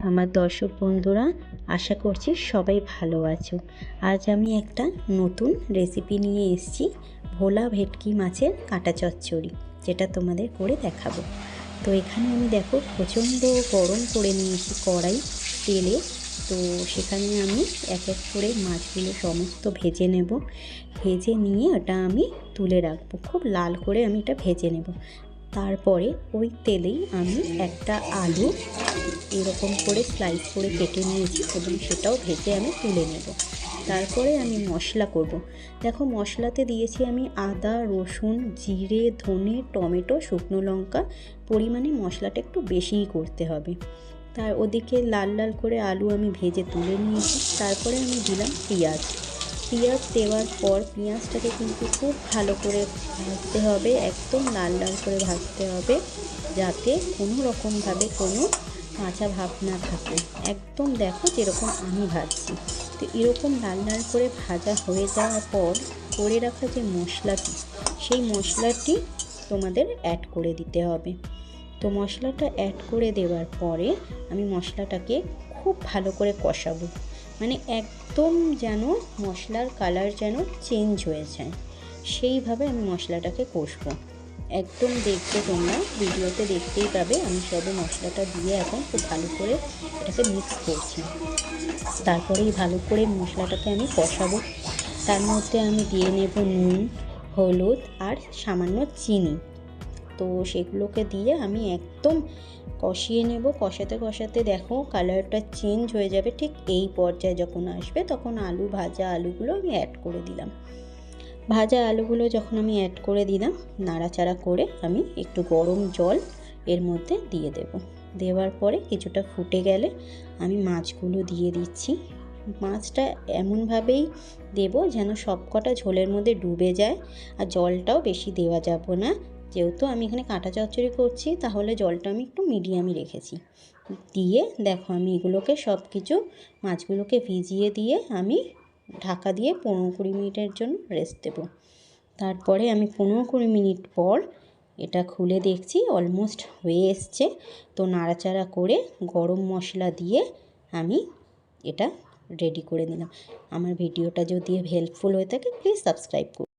আমার দর্শক বন্ধুরা, আশা করছি সবাই ভালো আছো। আজ আমি একটা নতুন রেসিপি নিয়ে এসেছি, ভোলা ভেটকি মাছের কাঁটা চচ্চড়ি, যেটা তোমাদের করে দেখাবো। তো এখানে আমি দেখো প্রচণ্ড গরম করে নিয়েছি কড়াই তেলে। তো সেখানে আমি এক এক করে মাছগুলো সমস্ত ভেজে নেব। ভেজে নিয়ে ওটা আমি তুলে রাখবো, খুব লাল করে আমি এটা ভেজে নেব। তারপরে ওই তেলেই আমি একটা আলু এরকম করে স্লাইস করে কেটে নিয়েছি এবং সেটাও ভেজে আমি তুলে নেব। তারপরে আমি মশলা করব। দেখো মশলাতে দিয়েছি আমি আদা, রসুন, জিরে, ধনে, টমেটো, শুকনো লঙ্কা। পরিমাণে মশলাটা একটু বেশিই করতে হবে। তার ওদিকে লাল লাল করে আলু আমি ভেজে তুলে নিয়েছি। তারপরে আমি দিলাম পেঁয়াজ দেওয়ার পর পেঁয়াজটাকে কিন্তু খুব ভালো করে ভাজতে হবে, একদম লাল লাল করে ভাজতে হবে, যাতে কোনো রকমভাবে কোনো কাঁচা ভাব না থাকে। একদম দেখো যেরকম আমি ভাজছি। তো এরকম লাল লাল করে ভাজা হয়ে যাওয়ার পর করে রাখা যে মশলাটি, সেই মশলাটি তোমাদের অ্যাড করে দিতে হবে। তো মশলাটা অ্যাড করে দেওয়ার পরে আমি মশলাটাকে খুব ভালো করে কষাবো, মানে একদম যেন মশলার কালার যেন চেঞ্জ হয়ে যায়, সেইভাবে আমি মশলাটাকে কষবো। একদম দেখবে তোমরা ভিডিওতে দেখতেই পাবে, আমি সবে মশলাটা দিয়ে এখন খুব ভালো করে এটাকে মিক্স করছি। তারপরেই ভালো করে মশলাটাকে আমি কষাবো। তার মধ্যে আমি দিয়ে নেব নুন, হলুদ আর সামান্য চিনি। তো সেগুলোকে দিয়ে আমি একদম কষিয়ে নেব। কষাতে কষাতে দেখো কালারটা চেঞ্জ হয়ে যাবে। ঠিক এই পর্যায়ে যখন আসবে তখন ভাজা আলুগুলো আমি অ্যাড করে দিলাম। ভাজা আলুগুলো যখন আমি অ্যাড করে দিলাম, নাড়াচাড়া করে আমি একটু গরম জল এর মধ্যে দিয়ে দেব। দেওয়ার পরে কিছুটা ফুটে গেলে আমি মাছগুলো দিয়ে দিচ্ছি। মাছটা এমনভাবেই দেব যেন সবকটা ঝোলের মধ্যে ডুবে যায়, আর জলটাও বেশি দেওয়া যাবে না। যেহেতু আমি এখানে কাঁটা চচ্চড়ি করছি, তাহলে জলটা আমি একটু মিডিয়ামই রেখেছি। দিয়ে দেখো আমি এগুলোকে সব কিছু মাছগুলোকে ভিজিয়ে দিয়ে আমি ঢাকা দিয়ে 15-20 মিনিটের জন্য রেস্ট দেব। তারপরে আমি 15-20 মিনিট পর এটা খুলে দেখছি অলমোস্ট হয়ে এসছে। তো নাড়াচাড়া করে গরম মশলা দিয়ে আমি এটা রেডি করে দিলাম। আমার ভিডিওটা যদি হেল্পফুল হয়ে থাকে প্লিজ সাবস্ক্রাইব করুন।